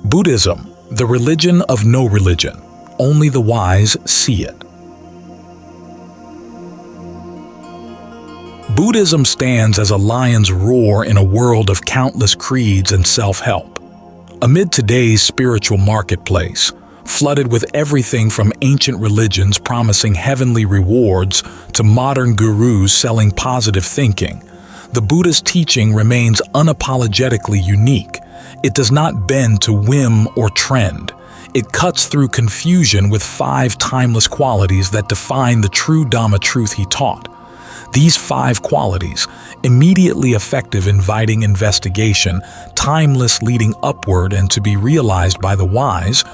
Buddhism, the religion of no religion. Only the wise see it. Buddhism stands as a lion's roar in a world of countless creeds and self-help. Amid today's spiritual marketplace, flooded with everything from ancient religions promising heavenly rewards to modern gurus selling positive thinking, the Buddha's teaching remains unapologetically unique. It does not bend to whim or trend. It cuts through confusion with 5 timeless qualities that define the true Dhamma truth he taught. These 5 qualities, immediately effective inviting investigation, timeless leading upward and to be realized by the wise,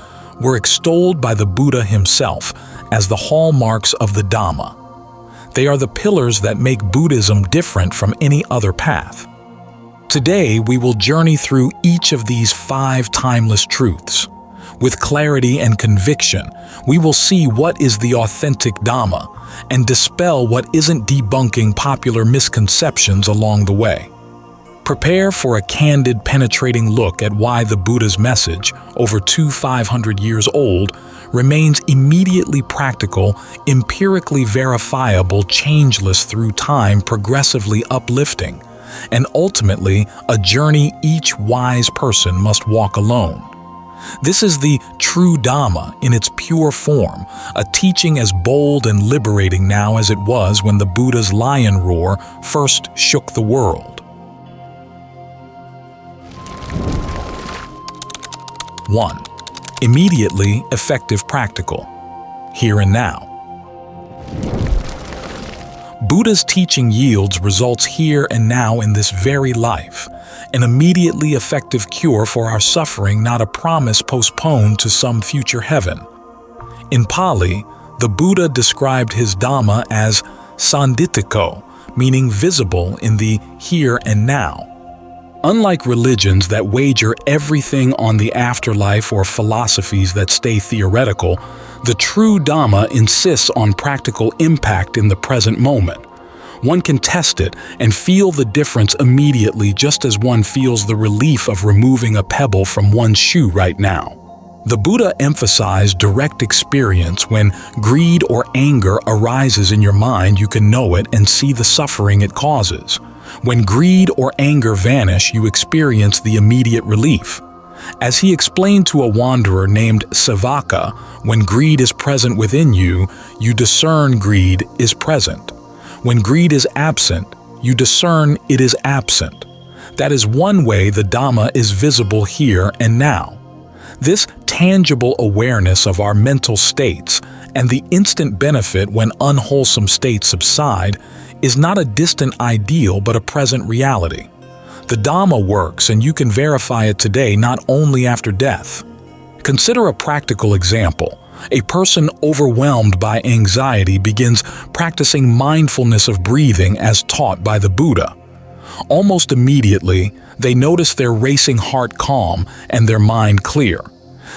were extolled by the Buddha himself as the hallmarks of the Dhamma. They are the pillars that make Buddhism different from any other path. Today, we will journey through each of these 5 timeless truths. With clarity and conviction, we will see what is the authentic Dhamma and dispel what isn't, debunking popular misconceptions along the way. Prepare for a candid, penetrating look at why the Buddha's message, over 500 years old, remains immediately practical, empirically verifiable, changeless through time, progressively uplifting, and ultimately a journey each wise person must walk alone. This is the true Dhamma in its pure form, a teaching as bold and liberating now as it was when the Buddha's lion roar first shook the world. 1. Immediately effective practical. Here and now. Buddha's teaching yields results here and now in this very life, an immediately effective cure for our suffering, not a promise postponed to some future heaven. In Pāli, the Buddha described his Dhamma as sanditiko, meaning visible in the here and now. Unlike religions that wager everything on the afterlife or philosophies that stay theoretical, the true Dhamma insists on practical impact in the present moment. One can test it and feel the difference immediately, just as one feels the relief of removing a pebble from one's shoe right now. The Buddha emphasized direct experience. When greed or anger arises in your mind, you can know it and see the suffering it causes. When greed or anger vanish, you experience the immediate relief. As he explained to a wanderer named Savaka, when greed is present within you, you discern greed is present. When greed is absent, you discern it is absent. That is one way the Dhamma is visible here and now. This tangible awareness of our mental states and the instant benefit when unwholesome states subside is not a distant ideal but a present reality. The Dhamma works, and you can verify it today, not only after death. Consider a practical example. A person overwhelmed by anxiety begins practicing mindfulness of breathing as taught by the Buddha. Almost immediately, they notice their racing heart calm and their mind clear.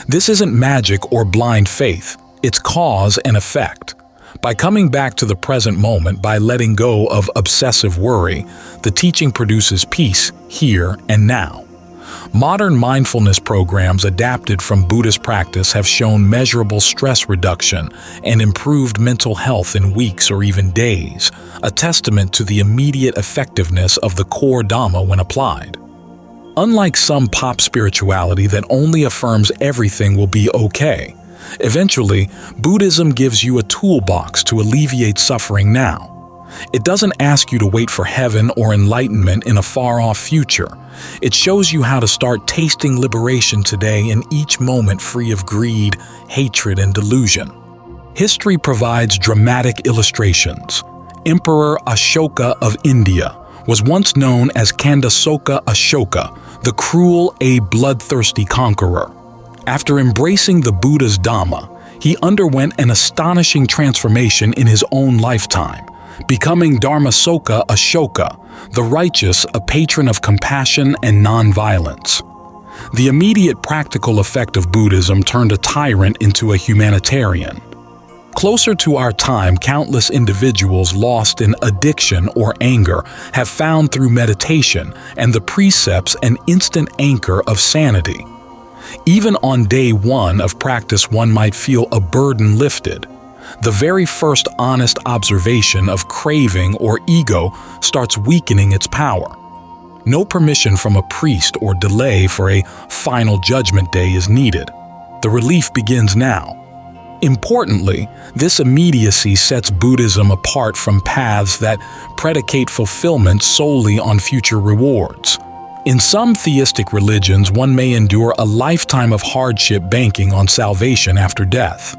This isn't magic or blind faith, it's cause and effect. By coming back to the present moment, by letting go of obsessive worry, the teaching produces peace here and now. Modern mindfulness programs adapted from Buddhist practice have shown measurable stress reduction and improved mental health in weeks or even days, a testament to the immediate effectiveness of the core Dhamma when applied. Unlike some pop spirituality that only affirms everything will be okay, eventually, Buddhism gives you a toolbox to alleviate suffering now. It doesn't ask you to wait for heaven or enlightenment in a far-off future. It shows you how to start tasting liberation today, in each moment free of greed, hatred, and delusion. History provides dramatic illustrations. Emperor Ashoka of India was once known as Kandasoka Ashoka, the cruel, bloodthirsty conqueror. After embracing the Buddha's Dhamma, he underwent an astonishing transformation in his own lifetime, becoming Dharmasoka Ashoka, the righteous, a patron of compassion and non-violence. The immediate practical effect of Buddhism turned a tyrant into a humanitarian. Closer to our time, countless individuals lost in addiction or anger have found through meditation and the precepts an instant anchor of sanity. Even on day one of practice, one might feel a burden lifted. The very first honest observation of craving or ego starts weakening its power. No permission from a priest or delay for a final judgment day is needed. The relief begins now. Importantly, this immediacy sets Buddhism apart from paths that predicate fulfillment solely on future rewards. In some theistic religions, one may endure a lifetime of hardship banking on salvation after death.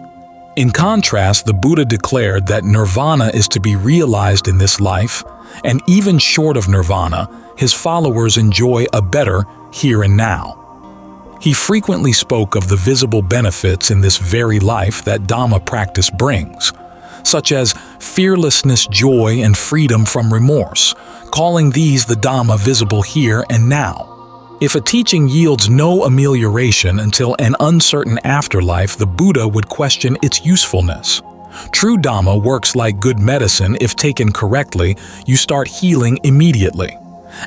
In contrast, the Buddha declared that nirvana is to be realized in this life, and even short of nirvana, his followers enjoy a better here and now. He frequently spoke of the visible benefits in this very life that Dhamma practice brings, such as fearlessness, joy, and freedom from remorse, calling these the Dhamma visible here and now. If a teaching yields no amelioration until an uncertain afterlife, the Buddha would question its usefulness. True Dhamma works like good medicine. If taken correctly, you start healing immediately.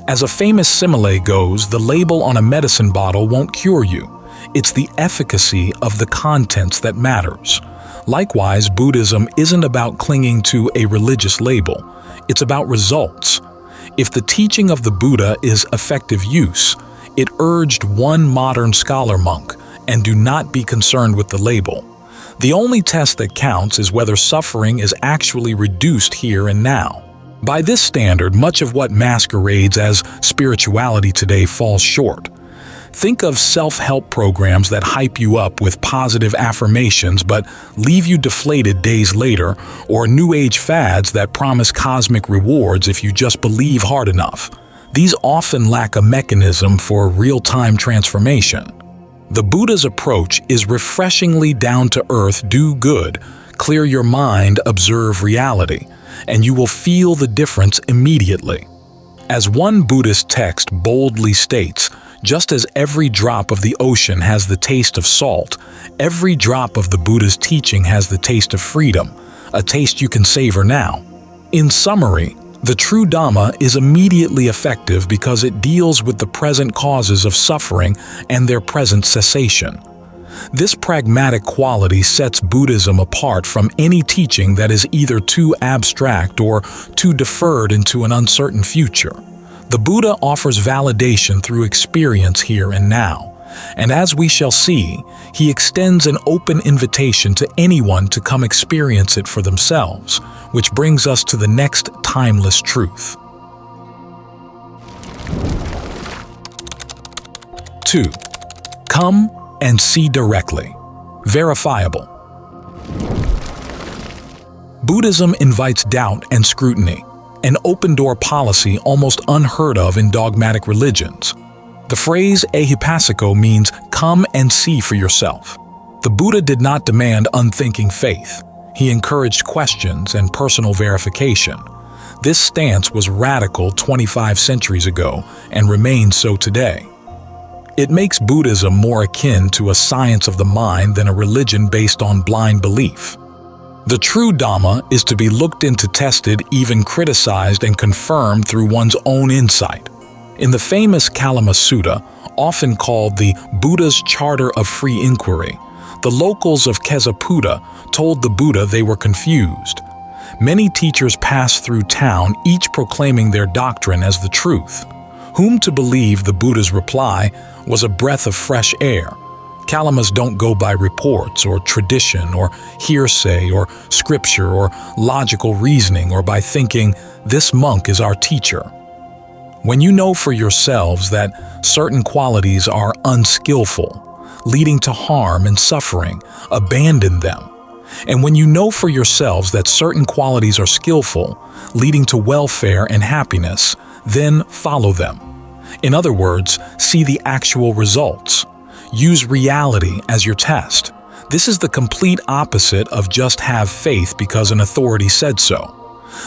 As a famous simile goes, the label on a medicine bottle won't cure you. It's the efficacy of the contents that matters. Likewise, Buddhism isn't about clinging to a religious label. It's about results. If the teaching of the Buddha is effective use, it urged one modern scholar monk, and do not be concerned with the label. The only test that counts is whether suffering is actually reduced here and now. By this standard, much of what masquerades as spirituality today falls short. Think of self-help programs that hype you up with positive affirmations but leave you deflated days later, or New Age fads that promise cosmic rewards if you just believe hard enough. These often lack a mechanism for real-time transformation. The Buddha's approach is refreshingly down-to-earth: do good, clear your mind, observe reality, and you will feel the difference immediately. As one Buddhist text boldly states, just as every drop of the ocean has the taste of salt, every drop of the Buddha's teaching has the taste of freedom, a taste you can savor now. In summary, the true Dhamma is immediately effective because it deals with the present causes of suffering and their present cessation. This pragmatic quality sets Buddhism apart from any teaching that is either too abstract or too deferred into an uncertain future. The Buddha offers validation through experience here and now, and as we shall see, he extends an open invitation to anyone to come experience it for themselves, which brings us to the next timeless truth. 2. Come and see directly. Verifiable. Buddhism invites doubt and scrutiny, an open-door policy almost unheard of in dogmatic religions. The phrase ehipassiko means come and see for yourself. The Buddha did not demand unthinking faith. He encouraged questions and personal verification. This stance was radical 25 centuries ago and remains so today. It makes Buddhism more akin to a science of the mind than a religion based on blind belief. The true Dhamma is to be looked into, tested, even criticized and confirmed through one's own insight. In the famous Kalama Sutta, often called the Buddha's Charter of Free Inquiry, the locals of Kesaputta told the Buddha they were confused. Many teachers passed through town, each proclaiming their doctrine as the truth. Whom to believe? The Buddha's reply was a breath of fresh air. Kalamas don't go by reports or tradition or hearsay or scripture or logical reasoning or by thinking, this monk is our teacher. When you know for yourselves that certain qualities are unskillful, leading to harm and suffering, abandon them. And when you know for yourselves that certain qualities are skillful, leading to welfare and happiness, then follow them. In other words, see the actual results. Use reality as your test. This is the complete opposite of just have faith because an authority said so.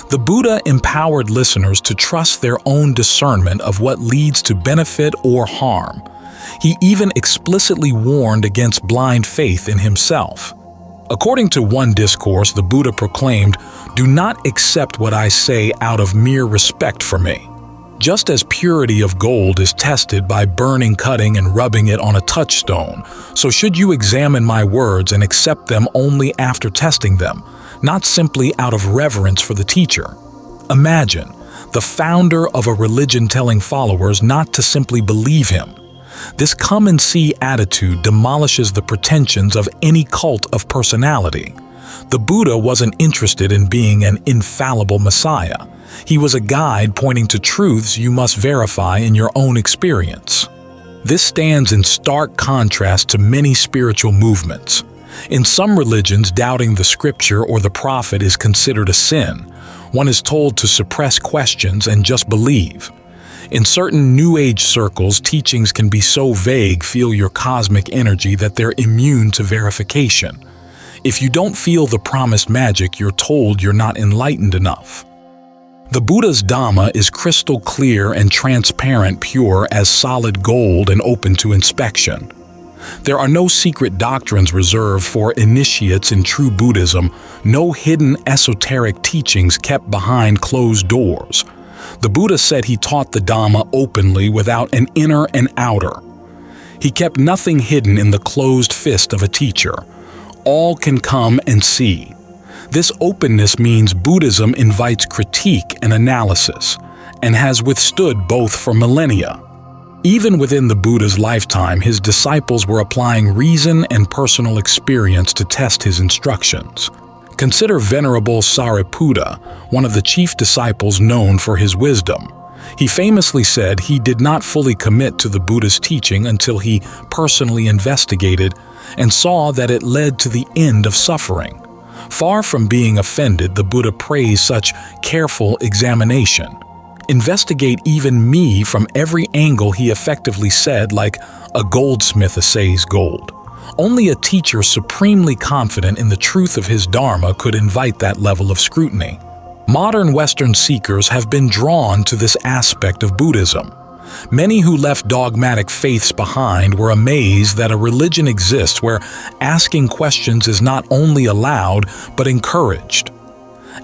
The Buddha empowered listeners to trust their own discernment of what leads to benefit or harm. He even explicitly warned against blind faith in himself. According to one discourse, the Buddha proclaimed, "Do not accept what I say out of mere respect for me. Just as purity of gold is tested by burning, cutting, and rubbing it on a touchstone, so should you examine my words and accept them only after testing them, not simply out of reverence for the teacher. Imagine the founder of a religion telling followers not to simply believe him. This come-and-see attitude demolishes the pretensions of any cult of personality. The Buddha wasn't interested in being an infallible messiah. He was a guide pointing to truths you must verify in your own experience. This stands in stark contrast to many spiritual movements. In some religions, doubting the scripture or the prophet is considered a sin. One is told to suppress questions and just believe. In certain New Age circles, teachings can be so vague, feel your cosmic energy, that they're immune to verification. If you don't feel the promised magic, you're told you're not enlightened enough. The Buddha's Dhamma is crystal clear and transparent, pure as solid gold and open to inspection. There are no secret doctrines reserved for initiates in true Buddhism, no hidden esoteric teachings kept behind closed doors. The Buddha said he taught the Dhamma openly without an inner and outer. He kept nothing hidden in the closed fist of a teacher. All can come and see. This openness means Buddhism invites critique and analysis, and has withstood both for millennia. Even within the Buddha's lifetime, his disciples were applying reason and personal experience to test his instructions. Consider Venerable Sariputta, one of the chief disciples known for his wisdom. He famously said he did not fully commit to the Buddha's teaching until he personally investigated and saw that it led to the end of suffering. Far from being offended, the Buddha praised such careful examination. Investigate even me from every angle, he effectively said, like a goldsmith assays gold. Only a teacher supremely confident in the truth of his Dharma could invite that level of scrutiny. Modern Western seekers have been drawn to this aspect of Buddhism. Many who left dogmatic faiths behind were amazed that a religion exists where asking questions is not only allowed but encouraged.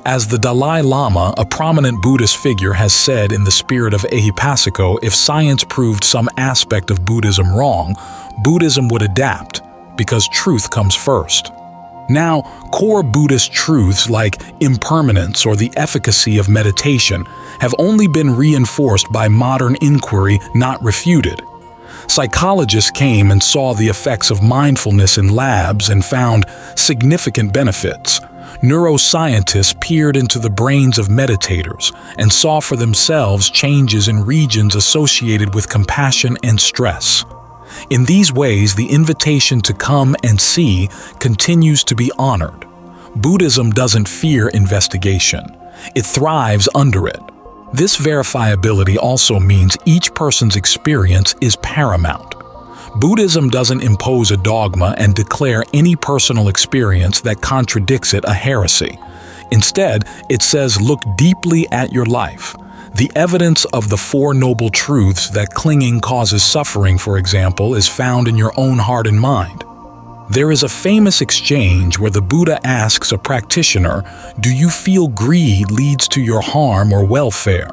As the Dalai Lama, a prominent Buddhist figure, has said in the spirit of Ehipassiko, if science proved some aspect of Buddhism wrong, Buddhism would adapt, because truth comes first. Now, core Buddhist truths like impermanence or the efficacy of meditation have only been reinforced by modern inquiry, not refuted. Psychologists came and saw the effects of mindfulness in labs and found significant benefits. Neuroscientists peered into the brains of meditators and saw for themselves changes in regions associated with compassion and stress. In these ways, the invitation to come and see continues to be honored. Buddhism doesn't fear investigation. It thrives under it. This verifiability also means each person's experience is paramount. Buddhism doesn't impose a dogma and declare any personal experience that contradicts it a heresy. Instead, it says, look deeply at your life. The evidence of the Four Noble Truths that clinging causes suffering, for example, is found in your own heart and mind. There is a famous exchange where the Buddha asks a practitioner, do you feel greed leads to your harm or welfare?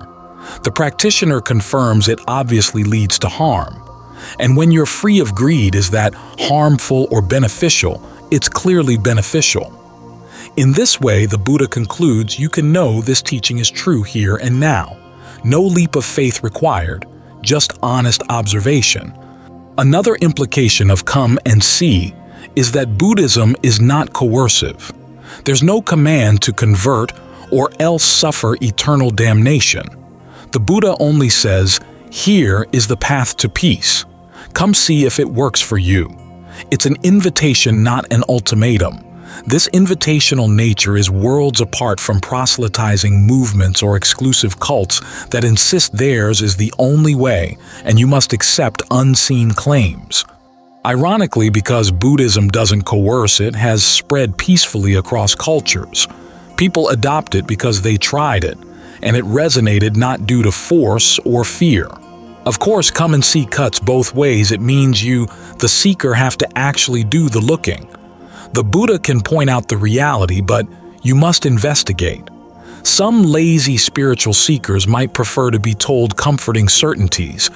The practitioner confirms it obviously leads to harm. And when you're free of greed, is that harmful or beneficial? It's clearly beneficial. In this way, the Buddha concludes you can know this teaching is true here and now. No leap of faith required, just honest observation. Another implication of come and see is that Buddhism is not coercive. There's no command to convert or else suffer eternal damnation. The Buddha only says, here is the path to peace. Come see if it works for you. It's an invitation, not an ultimatum. This invitational nature is worlds apart from proselytizing movements or exclusive cults that insist theirs is the only way and you must accept unseen claims. Ironically, because Buddhism doesn't coerce, it has spread peacefully across cultures. People adopt it because they tried it, and it resonated not due to force or fear. Of course, come and see cuts both ways. It means you, the seeker, have to actually do the looking. The Buddha can point out the reality, but you must investigate. Some lazy spiritual seekers might prefer to be told comforting certainties.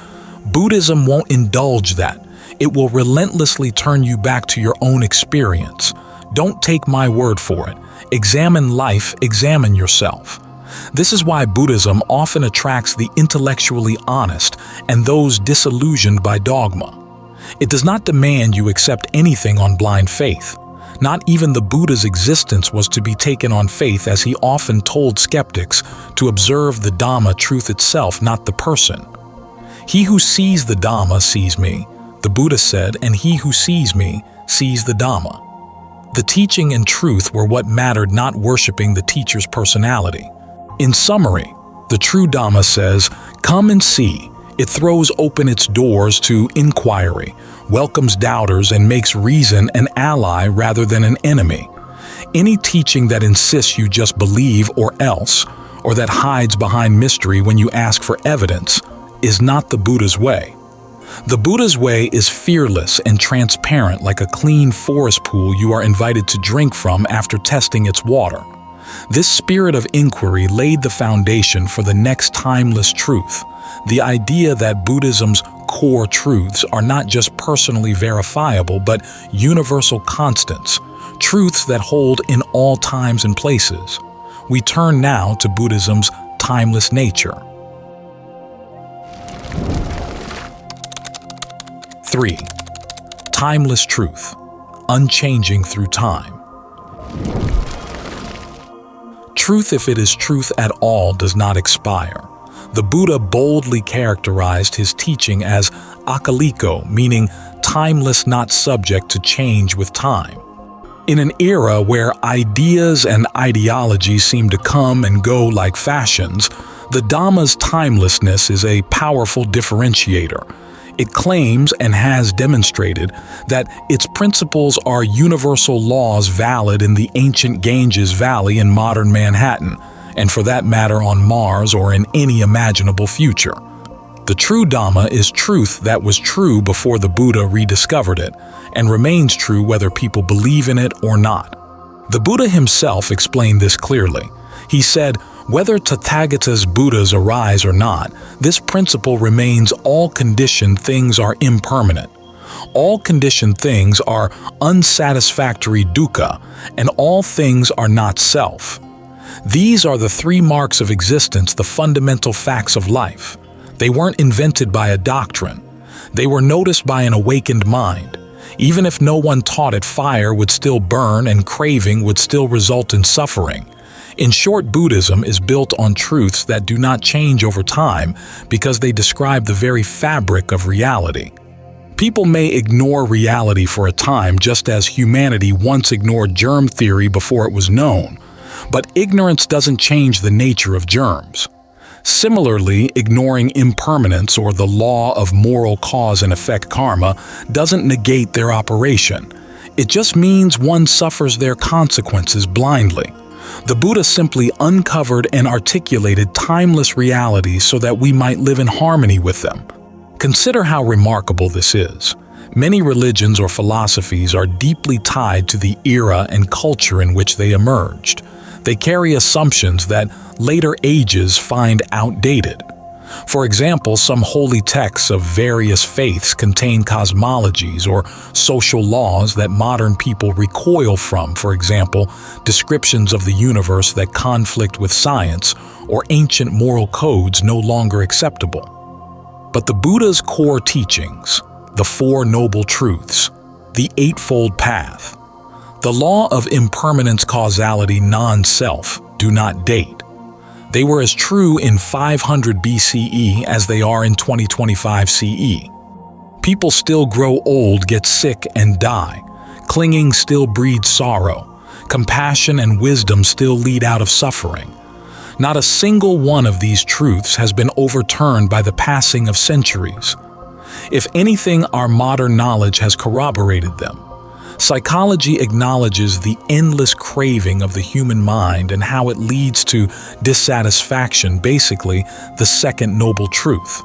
Buddhism won't indulge that. It will relentlessly turn you back to your own experience. Don't take my word for it. Examine life, examine yourself. This is why Buddhism often attracts the intellectually honest and those disillusioned by dogma. It does not demand you accept anything on blind faith. Not even the Buddha's existence was to be taken on faith, as he often told skeptics to observe the Dhamma truth itself, not the person. He who sees the Dhamma sees me, the Buddha said, and he who sees me sees the Dhamma. The teaching and truth were what mattered, not worshiping the teacher's personality. In summary, the true Dhamma says, "Come and see." It throws open its doors to inquiry, welcomes doubters, and makes reason an ally rather than an enemy. Any teaching that insists you just believe or else, or that hides behind mystery when you ask for evidence, is not the Buddha's way. The Buddha's way is fearless and transparent, like a clean forest pool you are invited to drink from after testing its water. This spirit of inquiry laid the foundation for the next timeless truth, the idea that Buddhism's core truths are not just personally verifiable but universal constants, truths that hold in all times and places. We turn now to Buddhism's timeless nature. 3. Timeless truth, unchanging through time. Truth, if it is truth at all, does not expire. The Buddha boldly characterized his teaching as akaliko, meaning timeless, not subject to change with time. In an era where ideas and ideologies seem to come and go like fashions, the Dhamma's timelessness is a powerful differentiator. It claims and has demonstrated that its principles are universal laws valid in the ancient Ganges Valley in modern Manhattan, and for that matter on Mars or in any imaginable future. The true Dhamma is truth that was true before the Buddha rediscovered it, and remains true whether people believe in it or not. The Buddha himself explained this clearly. He said, "Whether Tathagata's Buddhas arise or not, this principle remains: all conditioned things are impermanent. All conditioned things are unsatisfactory dukkha, and all things are not self. These are the three marks of existence, the fundamental facts of life. They weren't invented by a doctrine. They were noticed by an awakened mind. Even if no one taught it, fire would still burn and craving would still result in suffering. In short, Buddhism is built on truths that do not change over time because they describe the very fabric of reality. People may ignore reality for a time, just as humanity once ignored germ theory before it was known. But ignorance doesn't change the nature of germs. Similarly, ignoring impermanence or the law of moral cause and effect karma doesn't negate their operation. It just means one suffers their consequences blindly. The Buddha simply uncovered and articulated timeless realities so that we might live in harmony with them. Consider how remarkable this is. Many religions or philosophies are deeply tied to the era and culture in which they emerged. They carry assumptions that later ages find outdated. For example, some holy texts of various faiths contain cosmologies or social laws that modern people recoil from, for example, descriptions of the universe that conflict with science, or ancient moral codes no longer acceptable. But the Buddha's core teachings, the Four Noble Truths, the Eightfold Path, the law of impermanence, causality, non-self, do not date. They were as true in 500 BCE as they are in 2025 CE. People still grow old, get sick, and die. Clinging still breeds sorrow. Compassion and wisdom still lead out of suffering. Not a single one of these truths has been overturned by the passing of centuries. If anything, our modern knowledge has corroborated them. Psychology acknowledges the endless craving of the human mind and how it leads to dissatisfaction, basically the second noble truth.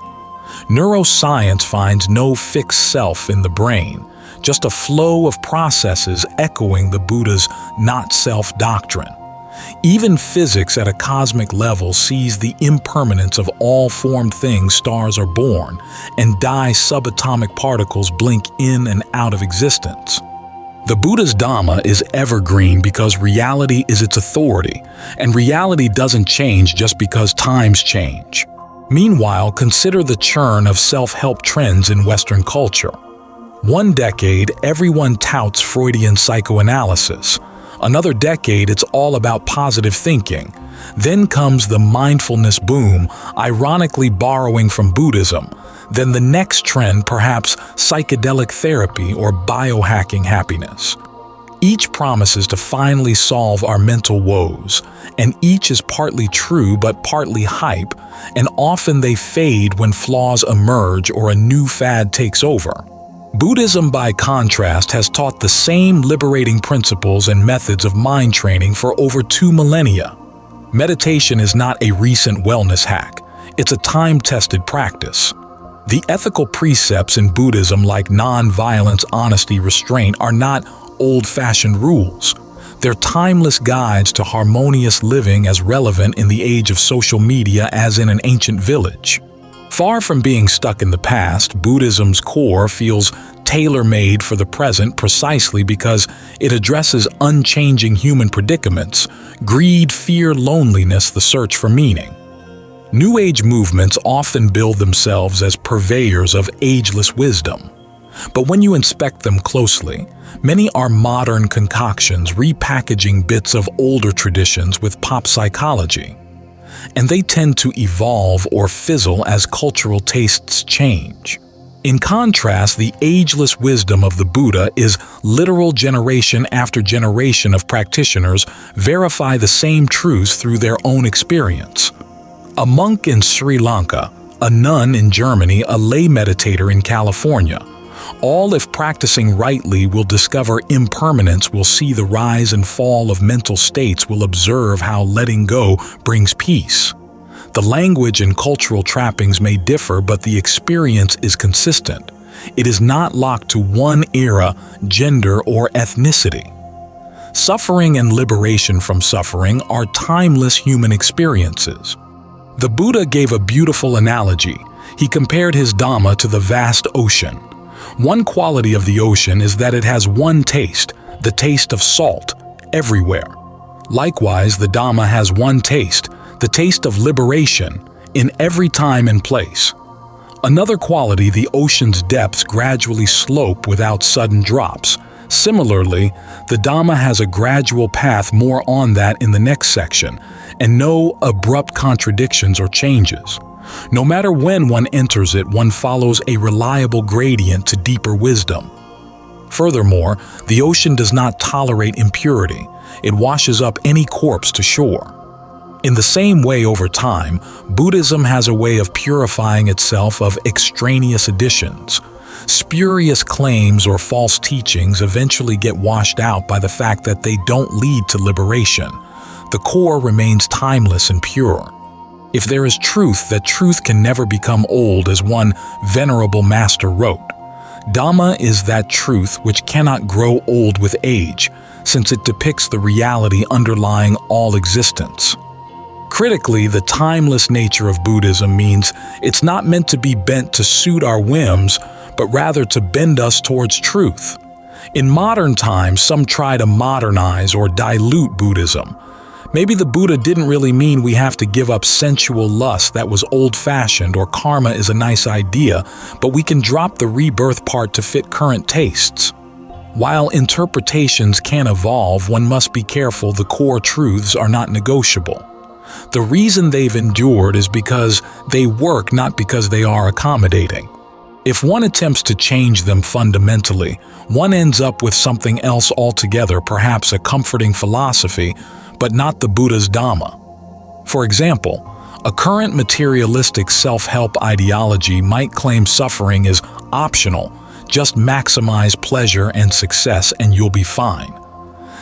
Neuroscience finds no fixed self in the brain, just a flow of processes echoing the Buddha's not-self doctrine. Even physics at a cosmic level sees the impermanence of all formed things. Stars are born and die, subatomic particles blink in and out of existence. The Buddha's Dhamma is evergreen because reality is its authority, and reality doesn't change just because times change. Meanwhile, consider the churn of self-help trends in Western culture. One decade, everyone touts Freudian psychoanalysis. Another decade, it's all about positive thinking. Then comes the mindfulness boom, ironically borrowing from Buddhism. Then the next trend, perhaps psychedelic therapy or biohacking happiness. Each promises to finally solve our mental woes, and each is partly true but partly hype, and often they fade when flaws emerge or a new fad takes over. Buddhism, by contrast, has taught the same liberating principles and methods of mind training for over 2 millennia. Meditation is not a recent wellness hack. It's a time-tested practice. The ethical precepts in Buddhism, like non-violence, honesty, restraint, are not old-fashioned rules. They're timeless guides to harmonious living, as relevant in the age of social media as in an ancient village. Far from being stuck in the past, Buddhism's core feels tailor-made for the present precisely because it addresses unchanging human predicaments: greed, fear, loneliness, the search for meaning. New Age movements often bill themselves as purveyors of ageless wisdom. But when you inspect them closely, many are modern concoctions repackaging bits of older traditions with pop psychology. And they tend to evolve or fizzle as cultural tastes change. In contrast, the ageless wisdom of the Buddha is literal. Generation after generation of practitioners verify the same truths through their own experience. A monk in Sri Lanka, a nun in Germany, a lay meditator in California. All, if practicing rightly, will discover impermanence, will see the rise and fall of mental states, will observe how letting go brings peace. The language and cultural trappings may differ, but the experience is consistent. It is not locked to one era, gender, or ethnicity. Suffering and liberation from suffering are timeless human experiences. The Buddha gave a beautiful analogy. He compared his Dhamma to the vast ocean. One quality of the ocean is that it has one taste, the taste of salt, everywhere. Likewise, the Dhamma has one taste, the taste of liberation, in every time and place. Another quality, the ocean's depths gradually slope without sudden drops. Similarly, the Dhamma has a gradual path, more on that in the next section, and no abrupt contradictions or changes. No matter when one enters it, one follows a reliable gradient to deeper wisdom. Furthermore, the ocean does not tolerate impurity. It washes up any corpse to shore. In the same way, over time, Buddhism has a way of purifying itself of extraneous additions. Spurious claims or false teachings eventually get washed out by the fact that they don't lead to liberation. The core remains timeless and pure. If there is truth, that truth can never become old, as one venerable master wrote. Dhamma is that truth which cannot grow old with age, since it depicts the reality underlying all existence. Critically, the timeless nature of Buddhism means it's not meant to be bent to suit our whims, but rather to bend us towards truth. In modern times, some try to modernize or dilute Buddhism. Maybe the Buddha didn't really mean we have to give up sensual lust that was old-fashioned, or karma is a nice idea, but we can drop the rebirth part to fit current tastes. While interpretations can evolve, one must be careful. The core truths are not negotiable. The reason they've endured is because they work, not because they are accommodating. If one attempts to change them fundamentally, one ends up with something else altogether, perhaps a comforting philosophy, but not the Buddha's Dhamma. For example, a current materialistic self-help ideology might claim suffering is optional, just maximize pleasure and success and you'll be fine.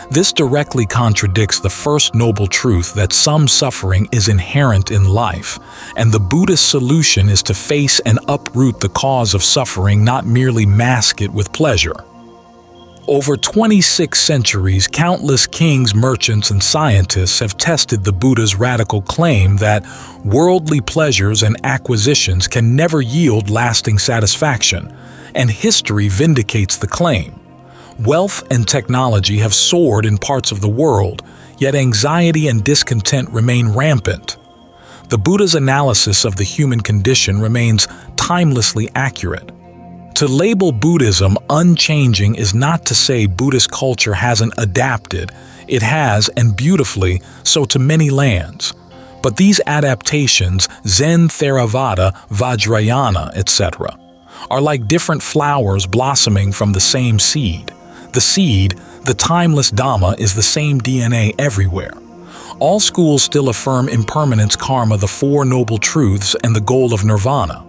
This directly contradicts the first noble truth that some suffering is inherent in life, and the Buddhist solution is to face and uproot the cause of suffering, not merely mask it with pleasure. Over 26 centuries, countless kings, merchants, and scientists have tested the Buddha's radical claim that worldly pleasures and acquisitions can never yield lasting satisfaction, and history vindicates the claim. Wealth and technology have soared in parts of the world, yet anxiety and discontent remain rampant. The Buddha's analysis of the human condition remains timelessly accurate. To label Buddhism unchanging is not to say Buddhist culture hasn't adapted. It has, and beautifully, so to many lands. But these adaptations, Zen, Theravada, Vajrayana, etc., are like different flowers blossoming from the same seed. The seed, the timeless Dhamma, is the same DNA everywhere. All schools still affirm impermanence, karma, the Four Noble Truths, and the goal of nirvana.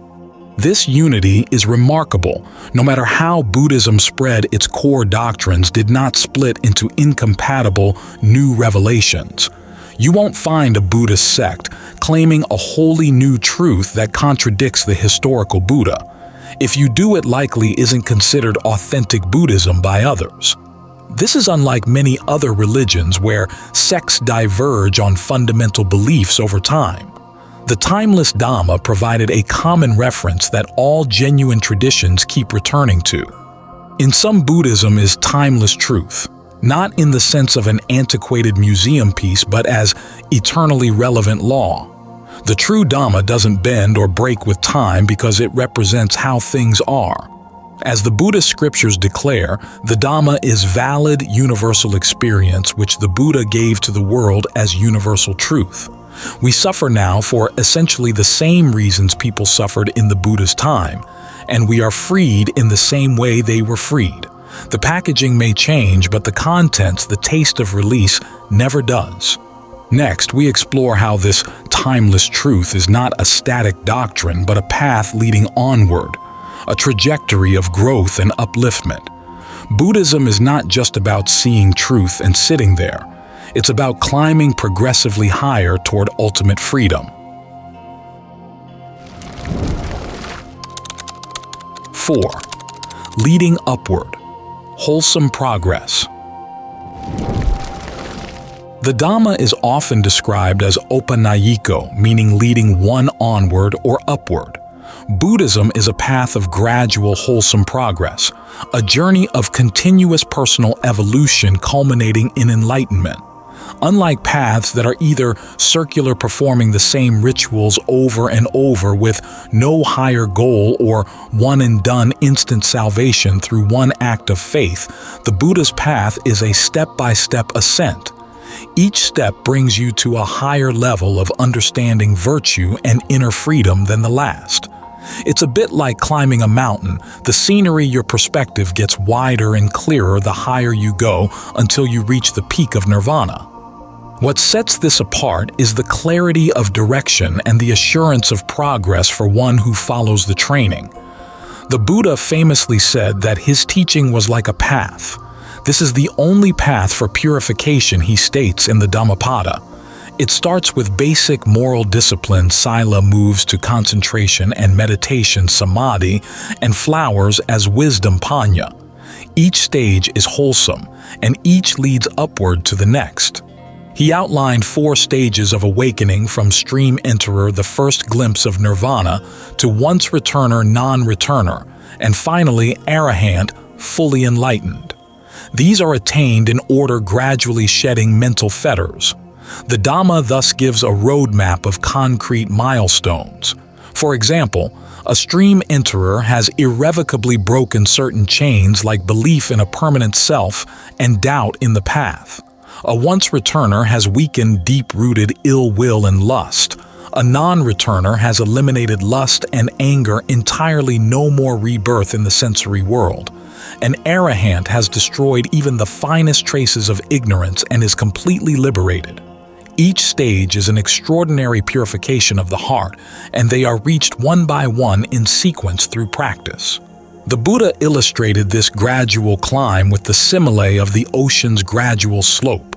This unity is remarkable. No matter how Buddhism spread, its core doctrines did not split into incompatible new revelations. You won't find a Buddhist sect claiming a wholly new truth that contradicts the historical Buddha. If you do, it likely isn't considered authentic Buddhism by others. This is unlike many other religions where sects diverge on fundamental beliefs over time. The timeless Dhamma provided a common reference that all genuine traditions keep returning to. In some, Buddhism is timeless truth, not in the sense of an antiquated museum piece, but as eternally relevant law. The true Dhamma doesn't bend or break with time because it represents how things are. As the Buddhist scriptures declare, the Dhamma is valid universal experience which the Buddha gave to the world as universal truth. We suffer now for essentially the same reasons people suffered in the Buddha's time, and we are freed in the same way they were freed. The packaging may change, but the contents, the taste of release, never does. Next, we explore how this timeless truth is not a static doctrine, but a path leading onward, a trajectory of growth and upliftment. Buddhism is not just about seeing truth and sitting there. It's about climbing progressively higher toward ultimate freedom. 4. Leading upward. Wholesome progress. The Dhamma is often described as opanayiko, meaning leading one onward or upward. Buddhism is a path of gradual, wholesome progress, a journey of continuous personal evolution culminating in enlightenment. Unlike paths that are either circular, performing the same rituals over and over with no higher goal, or one-and-done instant salvation through one act of faith, the Buddha's path is a step-by-step ascent. Each step brings you to a higher level of understanding virtue and inner freedom than the last. It's a bit like climbing a mountain. The scenery, your perspective gets wider and clearer the higher you go until you reach the peak of nirvana. What sets this apart is the clarity of direction and the assurance of progress for one who follows the training. The Buddha famously said that his teaching was like a path. This is the only path for purification, he states in the Dhammapada. It starts with basic moral discipline, sila, moves to concentration and meditation, samadhi, and flowers as wisdom, panya. Each stage is wholesome, and each leads upward to the next. He outlined 4 stages of awakening, from stream enterer, the first glimpse of nirvana, to once returner, non-returner, and finally arahant, fully enlightened. These are attained in order, gradually shedding mental fetters. The Dhamma thus gives a roadmap of concrete milestones. For example, a stream enterer has irrevocably broken certain chains like belief in a permanent self and doubt in the path. A once returner has weakened deep-rooted ill will and lust. A non-returner has eliminated lust and anger entirely, no more rebirth in the sensory world. An arahant has destroyed even the finest traces of ignorance and is completely liberated. Each stage is an extraordinary purification of the heart, and they are reached one by one in sequence through practice. The Buddha illustrated this gradual climb with the simile of the ocean's gradual slope.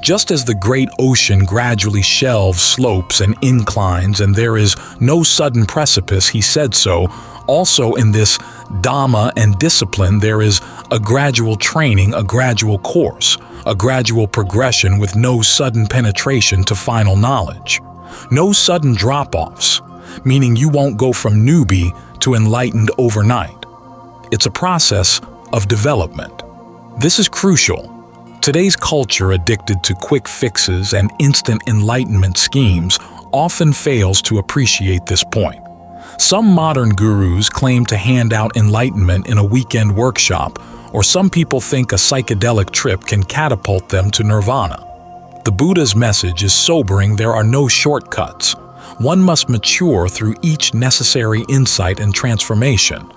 Just as the great ocean gradually shelves slopes and inclines and there is no sudden precipice, he said so, also in this Dhamma and discipline there is a gradual training, a gradual course, a gradual progression with no sudden penetration to final knowledge. No sudden drop-offs, meaning you won't go from newbie to enlightened overnight. It's a process of development. This is crucial. Today's culture, addicted to quick fixes and instant enlightenment schemes, often fails to appreciate this point. Some modern gurus claim to hand out enlightenment in a weekend workshop, or some people think a psychedelic trip can catapult them to nirvana. The Buddha's message is sobering. There are no shortcuts. One must mature through each necessary insight and transformation.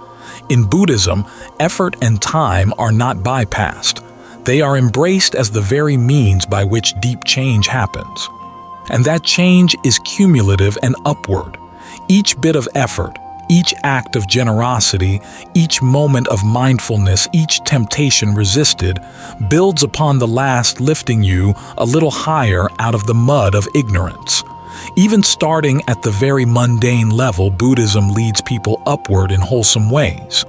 In Buddhism, effort and time are not bypassed. They are embraced as the very means by which deep change happens. And that change is cumulative and upward. Each bit of effort, each act of generosity, each moment of mindfulness, each temptation resisted, builds upon the last, lifting you a little higher out of the mud of ignorance. Even starting at the very mundane level, Buddhism leads people upward in wholesome ways.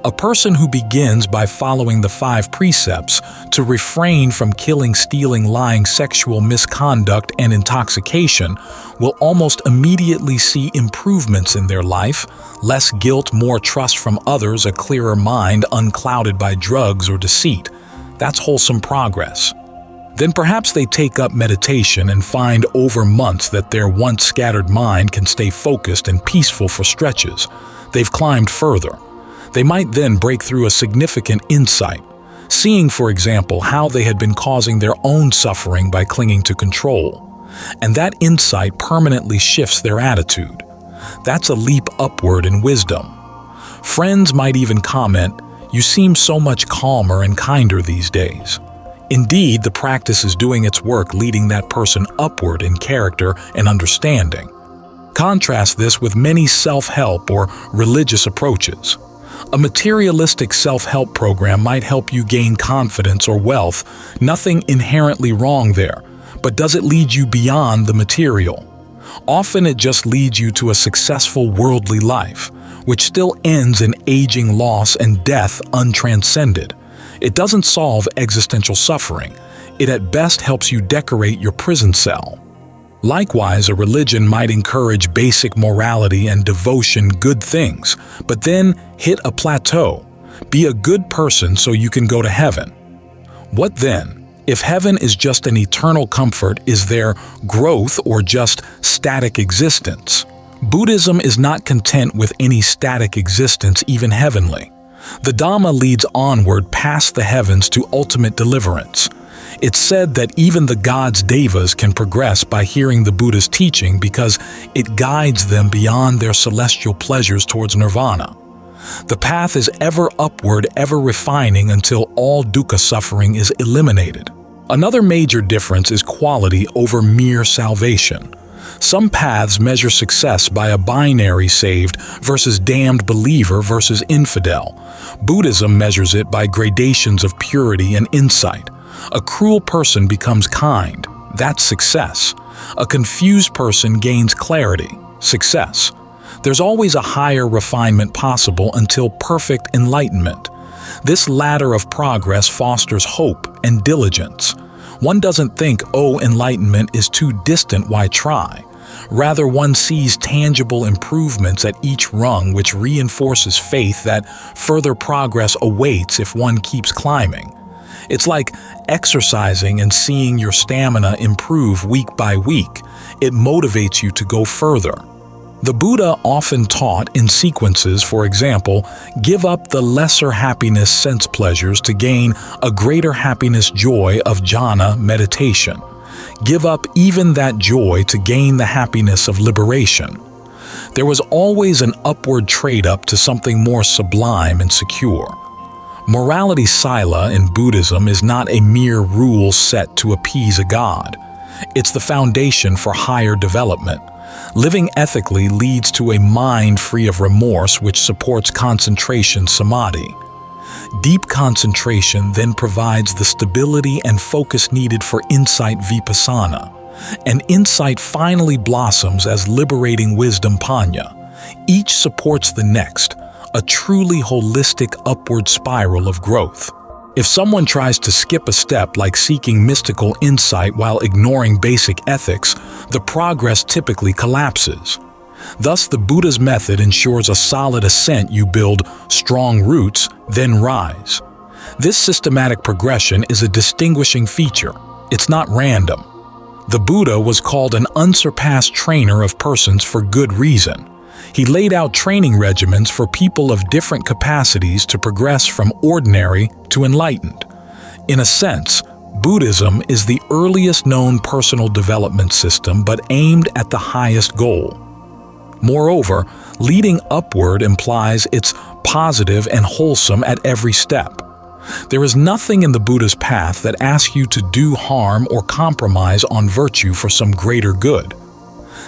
A person who begins by following the 5 precepts to refrain from killing, stealing, lying, sexual misconduct, and intoxication will almost immediately see improvements in their life: less guilt, more trust from others, a clearer mind unclouded by drugs or deceit. That's wholesome progress. Then perhaps they take up meditation and find over months that their once scattered mind can stay focused and peaceful for stretches. They've climbed further. They might then break through a significant insight, seeing, for example, how they had been causing their own suffering by clinging to control. And that insight permanently shifts their attitude. That's a leap upward in wisdom. Friends might even comment, "You seem so much calmer and kinder these days." Indeed, the practice is doing its work, leading that person upward in character and understanding. Contrast this with many self-help or religious approaches. A materialistic self-help program might help you gain confidence or wealth. Nothing inherently wrong there, but does it lead you beyond the material? Often it just leads you to a successful worldly life, which still ends in aging, loss, and death untranscended. It doesn't solve existential suffering. It at best helps you decorate your prison cell. Likewise, a religion might encourage basic morality and devotion, good things, but then hit a plateau. Be a good person so you can go to heaven. What then? If heaven is just an eternal comfort, is there growth or just static existence? Buddhism is not content with any static existence, even heavenly. The Dhamma leads onward past the heavens to ultimate deliverance. It's said that even the gods' devas can progress by hearing the Buddha's teaching because it guides them beyond their celestial pleasures towards nirvana. The path is ever upward, ever refining until all dukkha suffering is eliminated. Another major difference is quality over mere salvation. Some paths measure success by a binary: saved versus damned, believer versus infidel. Buddhism measures it by gradations of purity and insight. A cruel person becomes kind. That's success. A confused person gains clarity. Success. There's always a higher refinement possible until perfect enlightenment. This ladder of progress fosters hope and diligence. One doesn't think, "Oh, enlightenment is too distant, why try?" Rather, one sees tangible improvements at each rung, which reinforces faith that further progress awaits if one keeps climbing. It's like exercising and seeing your stamina improve week by week. It motivates you to go further. The Buddha often taught in sequences, for example, give up the lesser happiness sense pleasures to gain a greater happiness joy of jhana meditation. Give up even that joy to gain the happiness of liberation. There was always an upward trade-up to something more sublime and secure. Morality sila in Buddhism is not a mere rule set to appease a god. It's the foundation for higher development. Living ethically leads to a mind free of remorse, which supports concentration samadhi. Deep concentration then provides the stability and focus needed for insight vipassana, and insight finally blossoms as liberating wisdom panya. Each supports the next, a truly holistic upward spiral of growth. If someone tries to skip a step like seeking mystical insight while ignoring basic ethics, the progress typically collapses. Thus, the Buddha's method ensures a solid ascent. You build strong roots, then rise. This systematic progression is a distinguishing feature. It's not random. The Buddha was called an unsurpassed trainer of persons for good reason. He laid out training regimens for people of different capacities to progress from ordinary to enlightened. In a sense, Buddhism is the earliest known personal development system, but aimed at the highest goal. Moreover, leading upward implies it's positive and wholesome at every step. There is nothing in the Buddha's path that asks you to do harm or compromise on virtue for some greater good.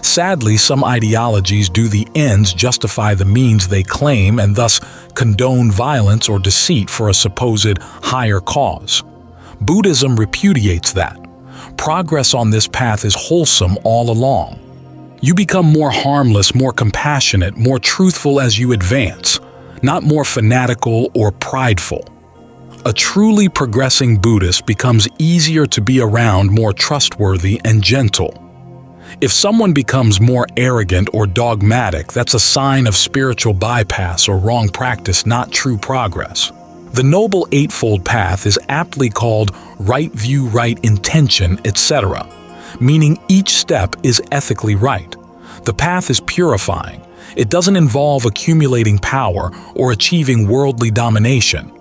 Sadly, some ideologies do the ends justify the means they claim and thus condone violence or deceit for a supposed higher cause. Buddhism repudiates that. Progress on this path is wholesome all along. You become more harmless, more compassionate, more truthful as you advance, not more fanatical or prideful. A truly progressing Buddhist becomes easier to be around, more trustworthy and gentle. If someone becomes more arrogant or dogmatic, that's a sign of spiritual bypass or wrong practice, not true progress. The Noble Eightfold Path is aptly called right view, right intention, etc., meaning each step is ethically right. The path is purifying. It doesn't involve accumulating power or achieving worldly domination.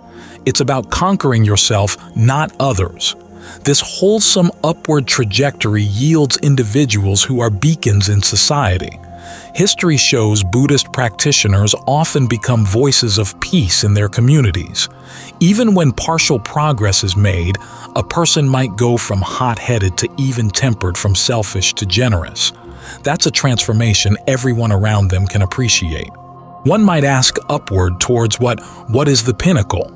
It's about conquering yourself, not others. This wholesome upward trajectory yields individuals who are beacons in society. History shows Buddhist practitioners often become voices of peace in their communities. Even when partial progress is made, a person might go from hot-headed to even-tempered, from selfish to generous. That's a transformation everyone around them can appreciate. One might ask upward towards what is the pinnacle?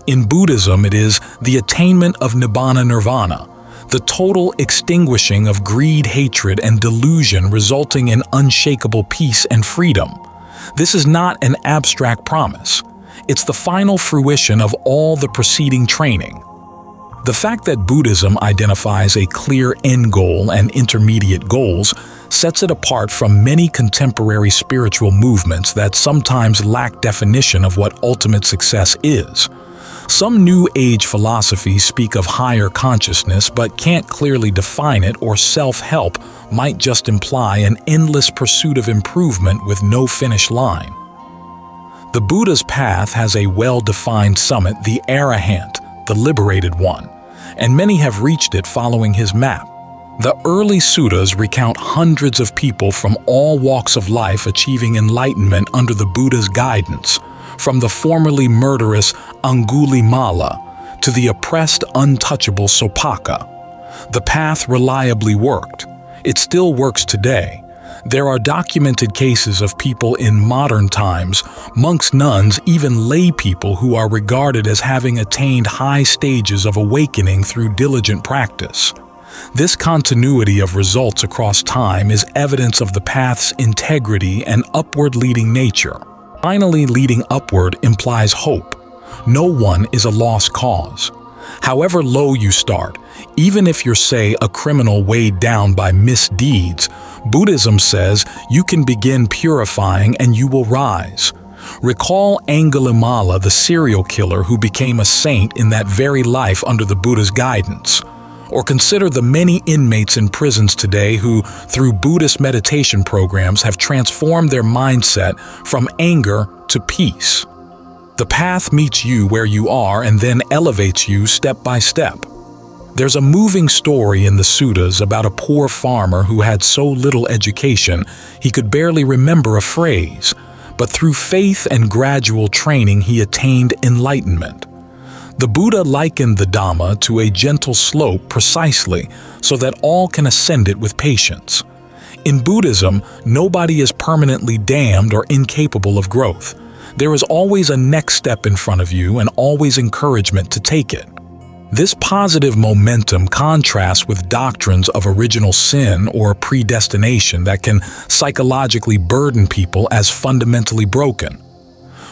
In Buddhism, it is the attainment of nibbana nirvana, the total extinguishing of greed, hatred, and delusion, resulting in unshakable peace and freedom. This is not an abstract promise. It's the final fruition of all the preceding training. The fact that Buddhism identifies a clear end goal and intermediate goals sets it apart from many contemporary spiritual movements that sometimes lack definition of what ultimate success is. Some New Age philosophies speak of higher consciousness but can't clearly define it, or self-help might just imply an endless pursuit of improvement with no finish line. The Buddha's path has a well-defined summit, the Arahant, the liberated one, and many have reached it following his map. The early suttas recount hundreds of people from all walks of life achieving enlightenment under the Buddha's guidance, from the formerly murderous Angulimala to the oppressed, untouchable Sopaka. The path reliably worked. It still works today. There are documented cases of people in modern times, monks, nuns, even lay people, who are regarded as having attained high stages of awakening through diligent practice. This continuity of results across time is evidence of the path's integrity and upward-leading nature. Finally, leading upward implies hope. No one is a lost cause. However low you start, even if you're, say, a criminal weighed down by misdeeds, Buddhism says you can begin purifying and you will rise. Recall Angulimala, the serial killer who became a saint in that very life under the Buddha's guidance. Or consider the many inmates in prisons today who, through Buddhist meditation programs, have transformed their mindset from anger to peace. The path meets you where you are and then elevates you step by step. There's a moving story in the suttas about a poor farmer who had so little education he could barely remember a phrase, but through faith and gradual training he attained enlightenment. The Buddha likened the Dhamma to a gentle slope precisely so that all can ascend it with patience. In Buddhism, nobody is permanently damned or incapable of growth. There is always a next step in front of you and always encouragement to take it. This positive momentum contrasts with doctrines of original sin or predestination that can psychologically burden people as fundamentally broken.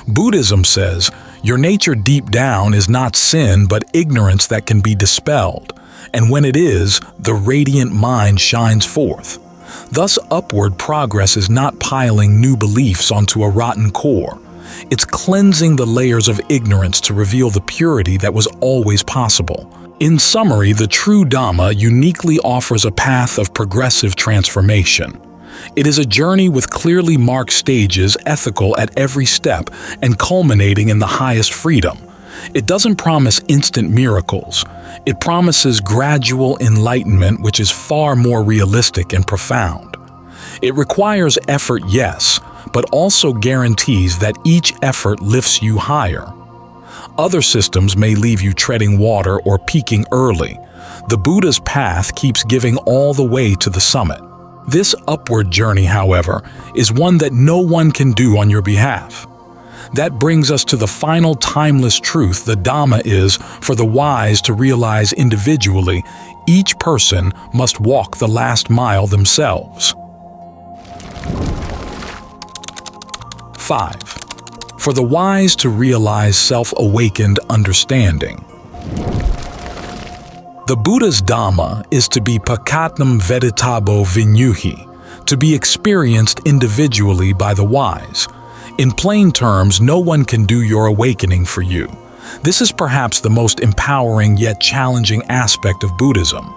Buddhism says, your nature deep down is not sin but ignorance that can be dispelled, and when it is, the radiant mind shines forth. Thus, upward progress is not piling new beliefs onto a rotten core. It's cleansing the layers of ignorance to reveal the purity that was always possible. In summary, the true Dhamma uniquely offers a path of progressive transformation. It is a journey with clearly marked stages, ethical at every step, and culminating in the highest freedom. It doesn't promise instant miracles. It promises gradual enlightenment, which is far more realistic and profound. It requires effort, yes, but also guarantees that each effort lifts you higher. Other systems may leave you treading water or peaking early. The Buddha's path keeps giving all the way to the summit. This upward journey, however, is one that no one can do on your behalf. That brings us to the final timeless truth the Dhamma is for the wise to realize individually. Each person must walk the last mile themselves. 5. For the wise to realize self-awakened understanding. The Buddha's Dhamma is to be pakatnam veditabo vinyuhi, to be experienced individually by the wise. In plain terms, no one can do your awakening for you. This is perhaps the most empowering yet challenging aspect of Buddhism.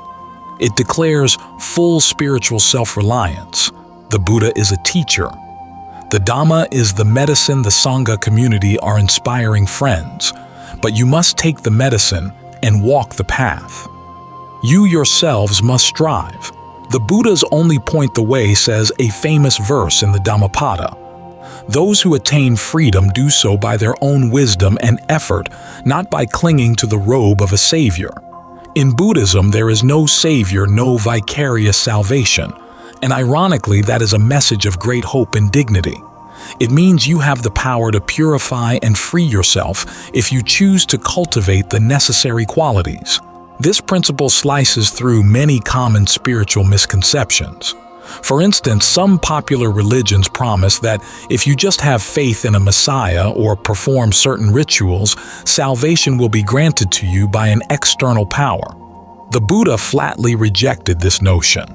It declares full spiritual self-reliance. The Buddha is a teacher. The Dhamma is the medicine. The Sangha community are inspiring friends. But you must take the medicine and walk the path. You yourselves must strive. The Buddha's only point the way, says a famous verse in the Dhammapada. Those who attain freedom do so by their own wisdom and effort, not by clinging to the robe of a savior. In Buddhism, there is no savior, no vicarious salvation. And ironically, that is a message of great hope and dignity. It means you have the power to purify and free yourself if you choose to cultivate the necessary qualities. This principle slices through many common spiritual misconceptions. For instance, some popular religions promise that if you just have faith in a Messiah or perform certain rituals, salvation will be granted to you by an external power. The Buddha flatly rejected this notion.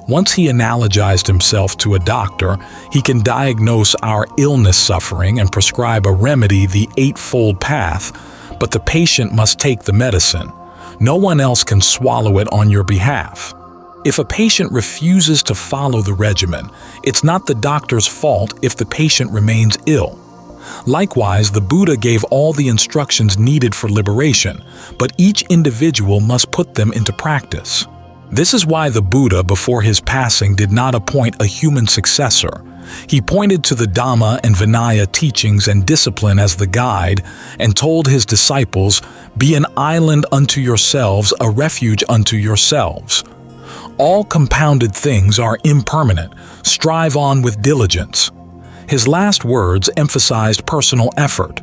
Once he analogized himself to a doctor, he can diagnose our illness suffering and prescribe a remedy, the Eightfold Path, but the patient must take the medicine. No one else can swallow it on your behalf. If a patient refuses to follow the regimen, it's not the doctor's fault if the patient remains ill. Likewise, the Buddha gave all the instructions needed for liberation, but each individual must put them into practice. This is why the Buddha, before his passing, did not appoint a human successor. He pointed to the Dhamma and Vinaya teachings and discipline as the guide, and told his disciples, "Be an island unto yourselves, a refuge unto yourselves. All compounded things are impermanent. Strive on with diligence." His last words emphasized personal effort.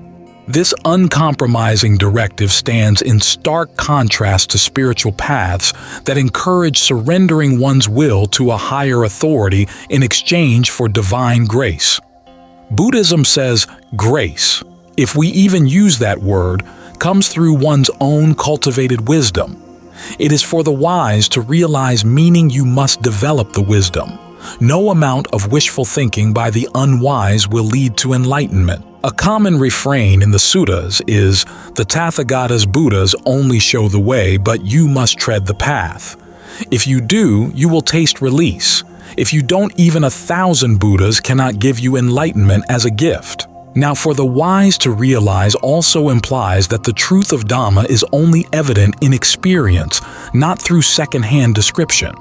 This uncompromising directive stands in stark contrast to spiritual paths that encourage surrendering one's will to a higher authority in exchange for divine grace. Buddhism says grace, if we even use that word, comes through one's own cultivated wisdom. It is for the wise to realize, meaning you must develop the wisdom. No amount of wishful thinking by the unwise will lead to enlightenment. A common refrain in the suttas is, "The Tathagatas Buddhas only show the way, but you must tread the path. If you do, you will taste release. If you don't, even 1,000 Buddhas cannot give you enlightenment as a gift." Now, for the wise to realize also implies that the truth of Dhamma is only evident in experience, not through second-hand description.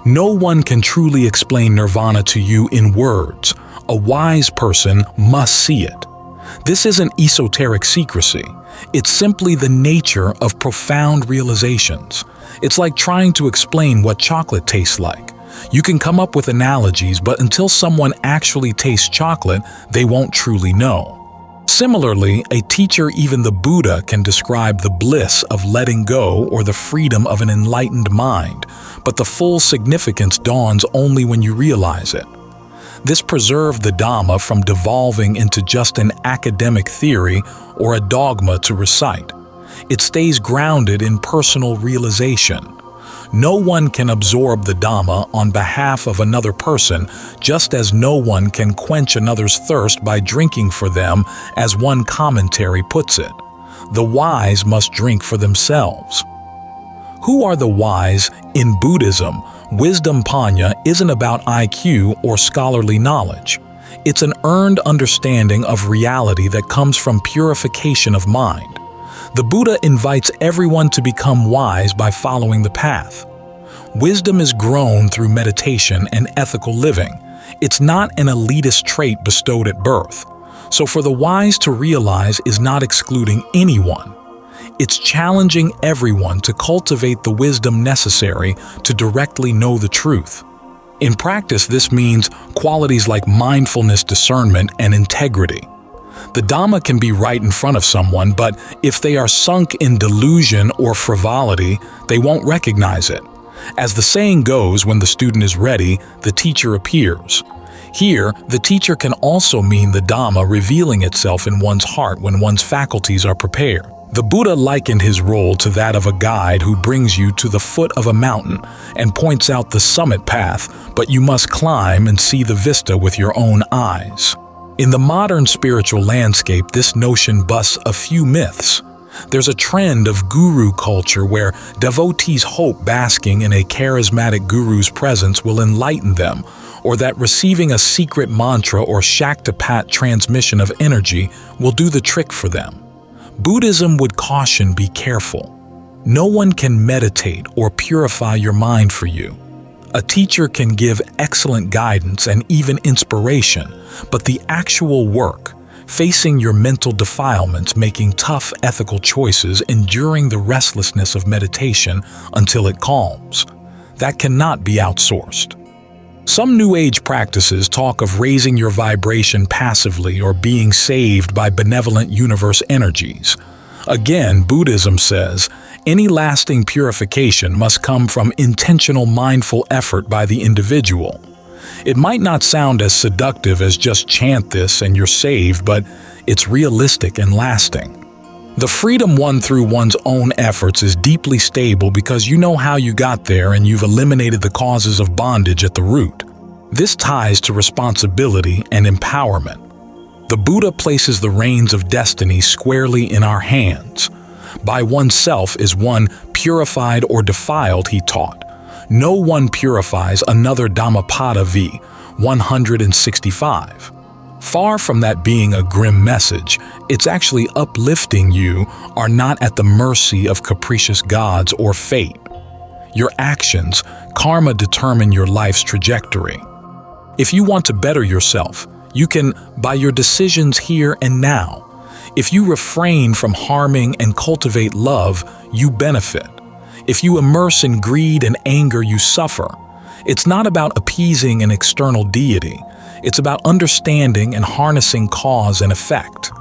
No one can truly explain nirvana to you in words. A wise person must see it. This isn't esoteric secrecy. It's simply the nature of profound realizations. It's like trying to explain what chocolate tastes like. You can come up with analogies, but until someone actually tastes chocolate, they won't truly know. Similarly, a teacher, even the Buddha, can describe the bliss of letting go or the freedom of an enlightened mind, but the full significance dawns only when you realize it. This preserved the Dhamma from devolving into just an academic theory or a dogma to recite. It stays grounded in personal realization. No one can absorb the Dhamma on behalf of another person, just as no one can quench another's thirst by drinking for them, as one commentary puts it. The wise must drink for themselves. Who are the wise? In Buddhism, wisdom panya isn't about IQ or scholarly knowledge. It's an earned understanding of reality that comes from purification of mind. The Buddha invites everyone to become wise by following the path. Wisdom is grown through meditation and ethical living. It's not an elitist trait bestowed at birth. So for the wise to realize is not excluding anyone. It's challenging everyone to cultivate the wisdom necessary to directly know the truth. In practice, this means qualities like mindfulness, discernment, and integrity. The Dhamma can be right in front of someone, but if they are sunk in delusion or frivolity, they won't recognize it. As the saying goes, when the student is ready, the teacher appears. Here, the teacher can also mean the Dhamma revealing itself in one's heart when one's faculties are prepared. The Buddha likened his role to that of a guide who brings you to the foot of a mountain and points out the summit path, but you must climb and see the vista with your own eyes. In the modern spiritual landscape, this notion busts a few myths. There's a trend of guru culture where devotees hope basking in a charismatic guru's presence will enlighten them, or that receiving a secret mantra or Shaktipat transmission of energy will do the trick for them. Buddhism would caution, be careful. No one can meditate or purify your mind for you. A teacher can give excellent guidance and even inspiration, but the actual work, facing your mental defilements, making tough ethical choices, enduring the restlessness of meditation until it calms, that cannot be outsourced. Some New Age practices talk of raising your vibration passively or being saved by benevolent universe energies. Again, Buddhism says, any lasting purification must come from intentional mindful effort by the individual. It might not sound as seductive as just chant this and you're saved, but it's realistic and lasting. The freedom won through one's own efforts is deeply stable because you know how you got there and you've eliminated the causes of bondage at the root. This ties to responsibility and empowerment. The Buddha places the reins of destiny squarely in our hands. By oneself is one purified or defiled, he taught. No one purifies another. Dhammapada v. 165. Far from that being a grim message, it's actually uplifting. You are not at the mercy of capricious gods or fate. Your actions, karma, determine your life's trajectory. If you want to better yourself, you can by your decisions here and now. If you refrain from harming and cultivate love, you benefit. If you immerse in greed and anger, you suffer. It's not about appeasing an external deity. It's about understanding and harnessing cause and effect.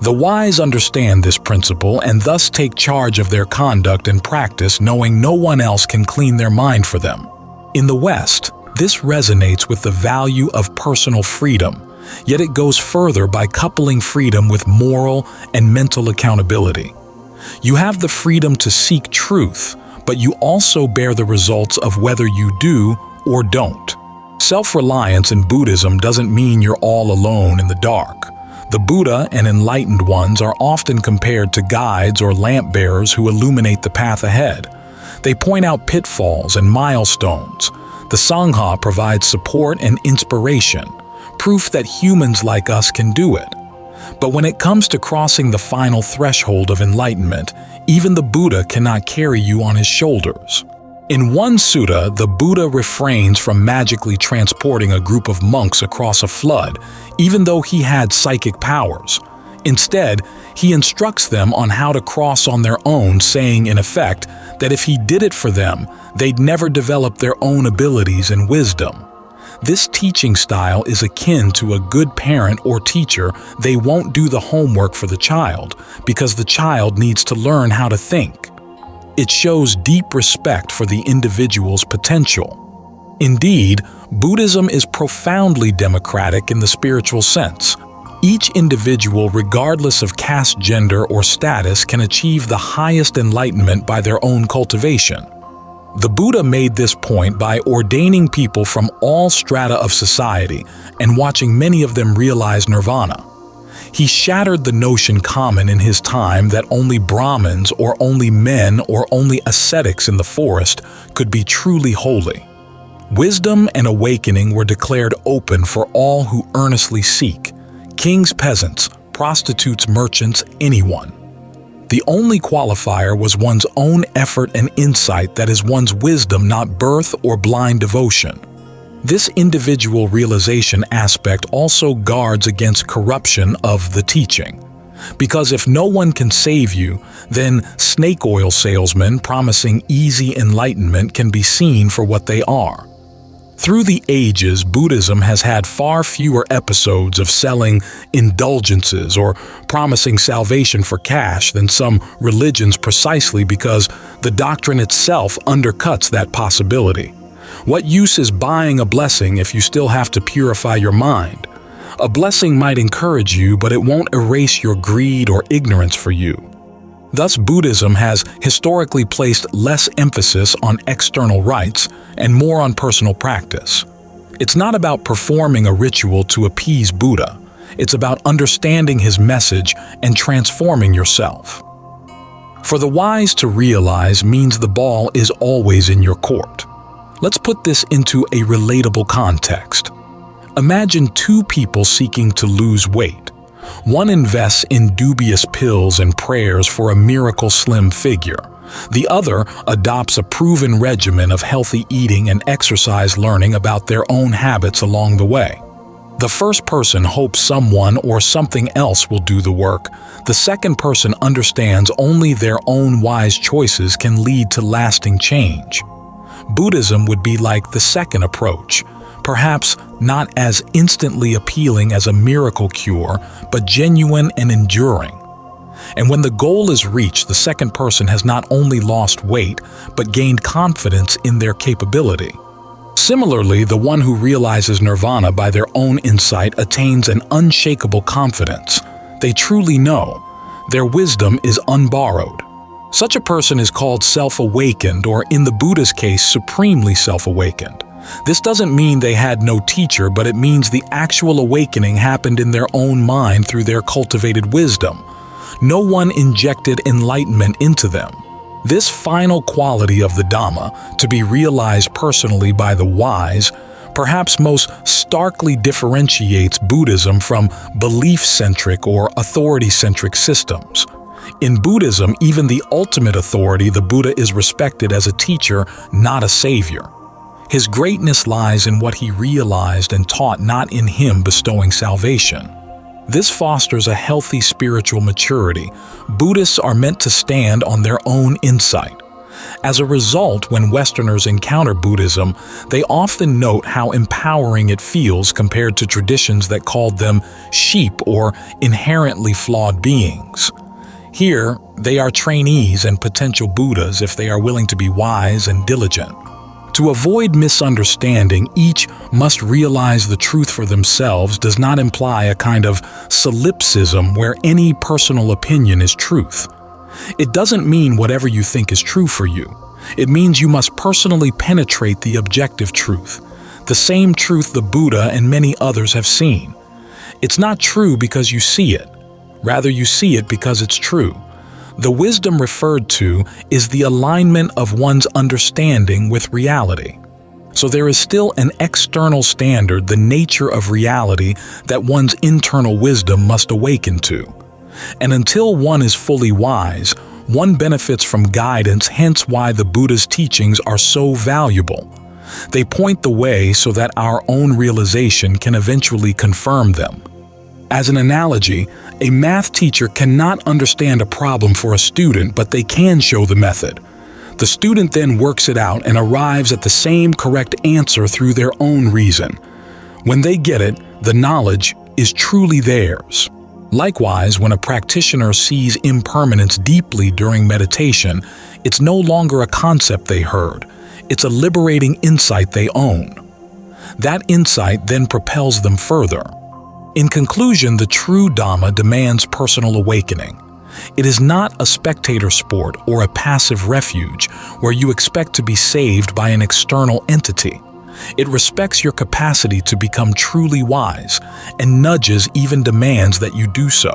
The wise understand this principle and thus take charge of their conduct and practice, knowing no one else can clean their mind for them. In the West, this resonates with the value of personal freedom, yet it goes further by coupling freedom with moral and mental accountability. You have the freedom to seek truth, but you also bear the results of whether you do or don't. Self-reliance in Buddhism doesn't mean you're all alone in the dark. The Buddha and enlightened ones are often compared to guides or lamp bearers who illuminate the path ahead. They point out pitfalls and milestones. The Sangha provides support and inspiration, proof that humans like us can do it. But when it comes to crossing the final threshold of enlightenment, even the Buddha cannot carry you on his shoulders. In one sutta, the Buddha refrains from magically transporting a group of monks across a flood, even though he had psychic powers. Instead, he instructs them on how to cross on their own, saying in effect that if he did it for them, they'd never develop their own abilities and wisdom. This teaching style is akin to a good parent or teacher. They won't do the homework for the child because the child needs to learn how to think. It shows deep respect for the individual's potential. Indeed, Buddhism is profoundly democratic in the spiritual sense. Each individual, regardless of caste, gender, or status, can achieve the highest enlightenment by their own cultivation. The Buddha made this point by ordaining people from all strata of society and watching many of them realize nirvana. He shattered the notion common in his time that only Brahmins or only men or only ascetics in the forest could be truly holy. Wisdom and awakening were declared open for all who earnestly seek: kings, peasants, prostitutes, merchants, anyone. The only qualifier was one's own effort and insight, that is one's wisdom, not birth or blind devotion. This individual realization aspect also guards against corruption of the teaching. Because if no one can save you, then snake oil salesmen promising easy enlightenment can be seen for what they are. Through the ages, Buddhism has had far fewer episodes of selling indulgences or promising salvation for cash than some religions, precisely because the doctrine itself undercuts that possibility. What use is buying a blessing if you still have to purify your mind? A blessing might encourage you, but it won't erase your greed or ignorance for you. Thus, Buddhism has historically placed less emphasis on external rites and more on personal practice. It's not about performing a ritual to appease Buddha. It's about understanding his message and transforming yourself. For the wise to realize means the ball is always in your court. Let's put this into a relatable context. Imagine two people seeking to lose weight. One invests in dubious pills and prayers for a miracle slim figure. The other adopts a proven regimen of healthy eating and exercise, learning about their own habits along the way. The first person hopes someone or something else will do the work. The second person understands only their own wise choices can lead to lasting change. Buddhism would be like the second approach, perhaps not as instantly appealing as a miracle cure, but genuine and enduring. And when the goal is reached, the second person has not only lost weight, but gained confidence in their capability. Similarly, the one who realizes nirvana by their own insight attains an unshakable confidence. They truly know. Their wisdom is unborrowed. Such a person is called self-awakened, or in the Buddha's case, supremely self-awakened. This doesn't mean they had no teacher, but it means the actual awakening happened in their own mind through their cultivated wisdom. No one injected enlightenment into them. This final quality of the Dhamma, to be realized personally by the wise, perhaps most starkly differentiates Buddhism from belief-centric or authority-centric systems. In Buddhism, even the ultimate authority, the Buddha, is respected as a teacher, not a savior. His greatness lies in what he realized and taught, not in him bestowing salvation. This fosters a healthy spiritual maturity. Buddhists are meant to stand on their own insight. As a result, when Westerners encounter Buddhism, they often note how empowering it feels compared to traditions that called them sheep or inherently flawed beings. Here, they are trainees and potential Buddhas if they are willing to be wise and diligent. To avoid misunderstanding, each must realize the truth for themselves does not imply a kind of solipsism where any personal opinion is truth. It doesn't mean whatever you think is true for you. It means you must personally penetrate the objective truth, the same truth the Buddha and many others have seen. It's not true because you see it. Rather, you see it because it's true. The wisdom referred to is the alignment of one's understanding with reality. So there is still an external standard, the nature of reality, that one's internal wisdom must awaken to. And until one is fully wise, one benefits from guidance, hence why the Buddha's teachings are so valuable. They point the way so that our own realization can eventually confirm them. As an analogy, a math teacher cannot understand a problem for a student, but they can show the method. The student then works it out and arrives at the same correct answer through their own reason. When they get it, the knowledge is truly theirs. Likewise, when a practitioner sees impermanence deeply during meditation, it's no longer a concept they heard. It's a liberating insight they own. That insight then propels them further. In conclusion, the true Dhamma demands personal awakening. It is not a spectator sport or a passive refuge where you expect to be saved by an external entity. It respects your capacity to become truly wise and nudges, even demands that you do so.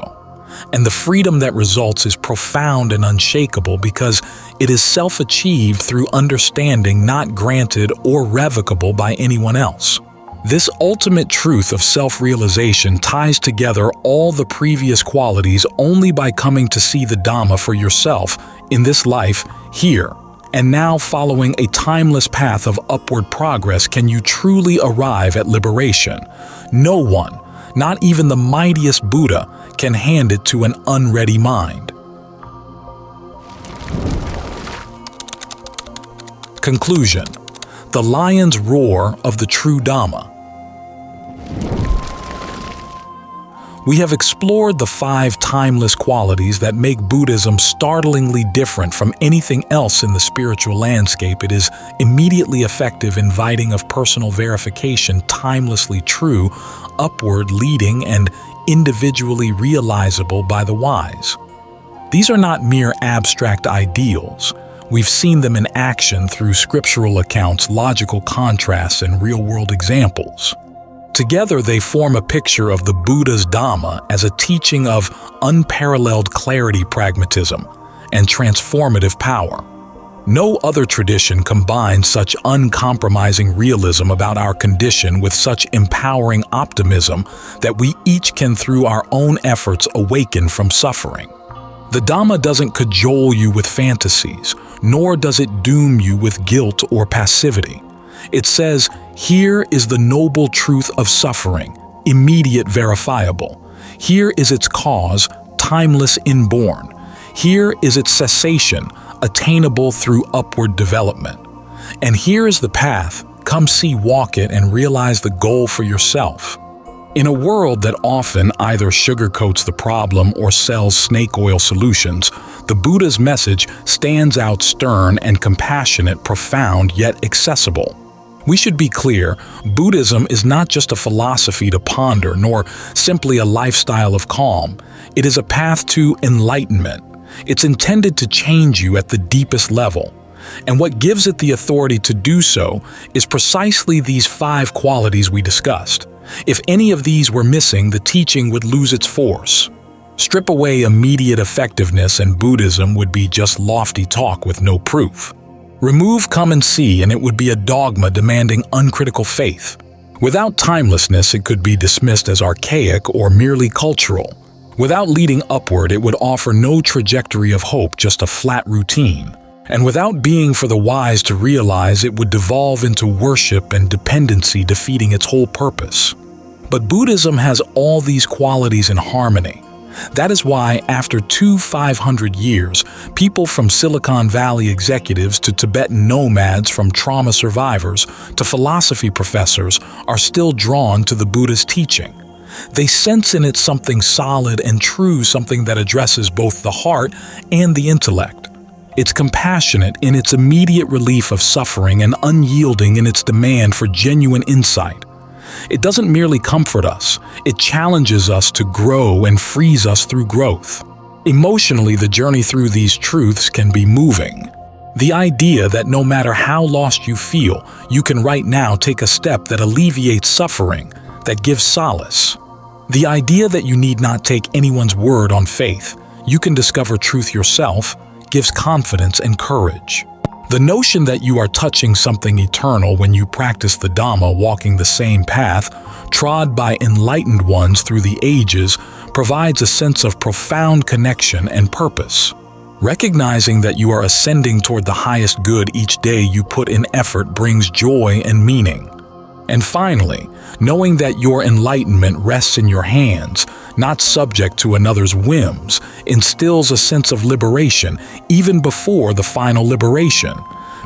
And the freedom that results is profound and unshakable because it is self-achieved through understanding not granted or revocable by anyone else. This ultimate truth of self-realization ties together all the previous qualities only by coming to see the Dhamma for yourself in this life, here. And now, following a timeless path of upward progress, can you truly arrive at liberation. No one, not even the mightiest Buddha, can hand it to an unready mind. Conclusion: the lion's roar of the true Dhamma. We have explored the 5 timeless qualities that make Buddhism startlingly different from anything else in the spiritual landscape. It is immediately effective, inviting of personal verification, timelessly true, upward leading, and individually realizable by the wise. These are not mere abstract ideals. We've seen them in action through scriptural accounts, logical contrasts, and real-world examples. Together, they form a picture of the Buddha's Dhamma as a teaching of unparalleled clarity, pragmatism, and transformative power. No other tradition combines such uncompromising realism about our condition with such empowering optimism that we each can, through our own efforts, awaken from suffering. The Dhamma doesn't cajole you with fantasies, nor does it doom you with guilt or passivity. It says, here is the noble truth of suffering, immediate verifiable. Here is its cause, timeless inborn. Here is its cessation, attainable through upward development. And here is the path, come see, walk it, and realize the goal for yourself. In a world that often either sugarcoats the problem or sells snake oil solutions, the Buddha's message stands out stern and compassionate, profound yet accessible. We should be clear, Buddhism is not just a philosophy to ponder, nor simply a lifestyle of calm. It is a path to enlightenment. It's intended to change you at the deepest level. And what gives it the authority to do so is precisely these 5 qualities we discussed. If any of these were missing, the teaching would lose its force. Strip away immediate effectiveness and Buddhism would be just lofty talk with no proof. Remove come and see and it would be a dogma demanding uncritical faith. Without timelessness, it could be dismissed as archaic or merely cultural. Without leading upward, it would offer no trajectory of hope, just a flat routine. And without being for the wise to realize, it would devolve into worship and dependency, defeating its whole purpose. But Buddhism has all these qualities in harmony. That is why, after 500 years, people from Silicon Valley executives to Tibetan nomads, from trauma survivors to philosophy professors, are still drawn to the Buddha's teaching. They sense in it something solid and true, something that addresses both the heart and the intellect. It's compassionate in its immediate relief of suffering and unyielding in its demand for genuine insight. It doesn't merely comfort us, it challenges us to grow and frees us through growth. Emotionally, the journey through these truths can be moving. The idea that no matter how lost you feel, you can right now take a step that alleviates suffering, that gives solace. The idea that you need not take anyone's word on faith, you can discover truth yourself, gives confidence and courage. The notion that you are touching something eternal when you practice the Dhamma, walking the same path, trod by enlightened ones through the ages, provides a sense of profound connection and purpose. Recognizing that you are ascending toward the highest good each day you put in effort brings joy and meaning. And finally, knowing that your enlightenment rests in your hands, not subject to another's whims, instills a sense of liberation even before the final liberation.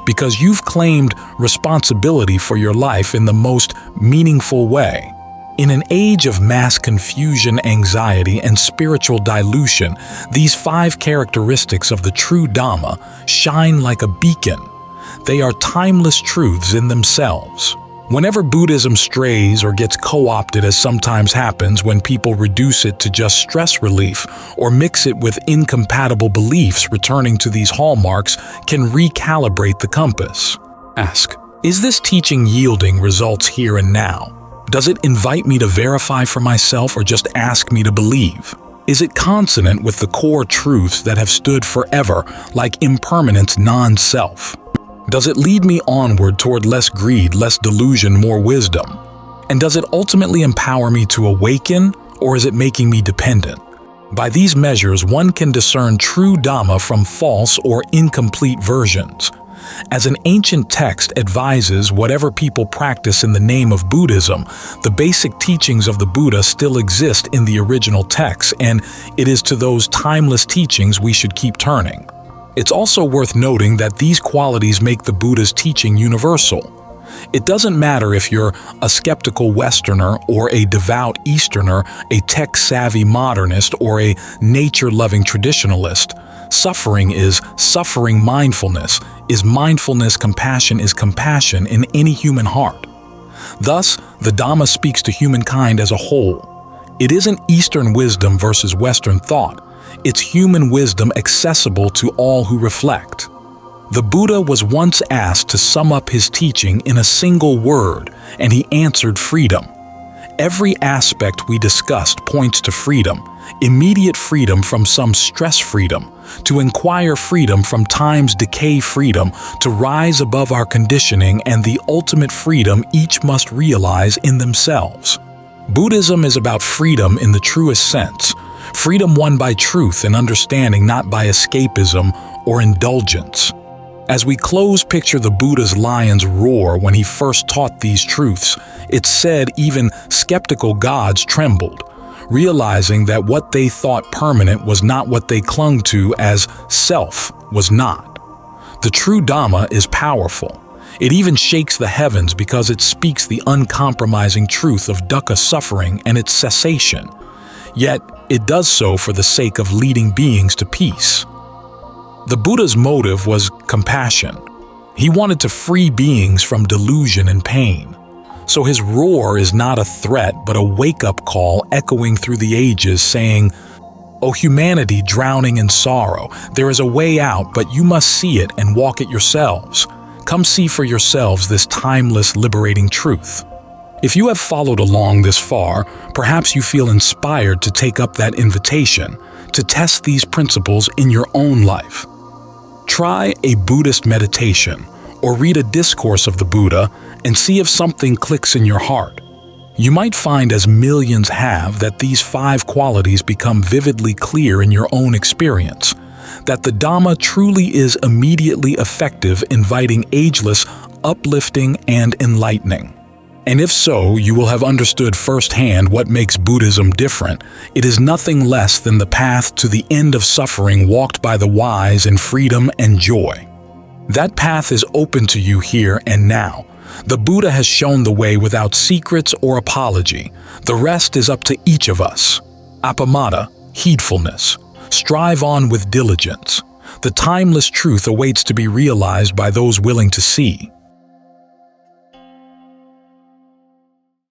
because you've claimed responsibility for your life in the most meaningful way. In an age of mass confusion, anxiety, and spiritual dilution, these 5 characteristics of the true Dhamma shine like a beacon. They are timeless truths in themselves. Whenever Buddhism strays or gets co-opted, as sometimes happens when people reduce it to just stress relief or mix it with incompatible beliefs, returning to these hallmarks can recalibrate the compass. Ask, is this teaching yielding results here and now? Does it invite me to verify for myself or just ask me to believe? Is it consonant with the core truths that have stood forever, like impermanence, non-self? Does it lead me onward toward less greed, less delusion, more wisdom? And does it ultimately empower me to awaken, or is it making me dependent? By these measures, one can discern true Dhamma from false or incomplete versions. As an ancient text advises whatever people practice in the name of Buddhism, the basic teachings of the Buddha still exist in the original text, and it is to those timeless teachings we should keep turning. It's also worth noting that these qualities make the Buddha's teaching universal. It doesn't matter if you're a skeptical Westerner or a devout Easterner, a tech-savvy modernist or a nature-loving traditionalist. Suffering is suffering, mindfulness is mindfulness, compassion is compassion in any human heart. Thus, the Dhamma speaks to humankind as a whole. It isn't Eastern wisdom versus Western thought. It's human wisdom accessible to all who reflect. The Buddha was once asked to sum up his teaching in a single word, and he answered freedom. Every aspect we discussed points to freedom, immediate freedom from some stress freedom, to inquire freedom from time's decay freedom, to rise above our conditioning, and the ultimate freedom each must realize in themselves. Buddhism is about freedom in the truest sense, freedom won by truth and understanding, not by escapism or indulgence. As we close, picture the Buddha's lion's roar when he first taught these truths. It's said even skeptical gods trembled, realizing that what they thought permanent was not what they clung to as self was not. The true Dhamma is powerful. It even shakes the heavens because it speaks the uncompromising truth of dukkha, suffering, and its cessation. Yet, it does so for the sake of leading beings to peace. The Buddha's motive was compassion. He wanted to free beings from delusion and pain. So his roar is not a threat, but a wake-up call echoing through the ages, saying, "O humanity drowning in sorrow, there is a way out, but you must see it and walk it yourselves. Come see for yourselves this timeless, liberating truth." If you have followed along this far, perhaps you feel inspired to take up that invitation, to test these principles in your own life. Try a Buddhist meditation or read a discourse of the Buddha and see if something clicks in your heart. You might find, as millions have, that these 5 qualities become vividly clear in your own experience, that the Dhamma truly is immediately effective, inviting, ageless, uplifting, and enlightening. And if so, you will have understood firsthand what makes Buddhism different. It is nothing less than the path to the end of suffering walked by the wise in freedom and joy. That path is open to you here and now. The Buddha has shown the way without secrets or apology. The rest is up to each of us. Appamada, heedfulness. Strive on with diligence. The timeless truth awaits to be realized by those willing to see.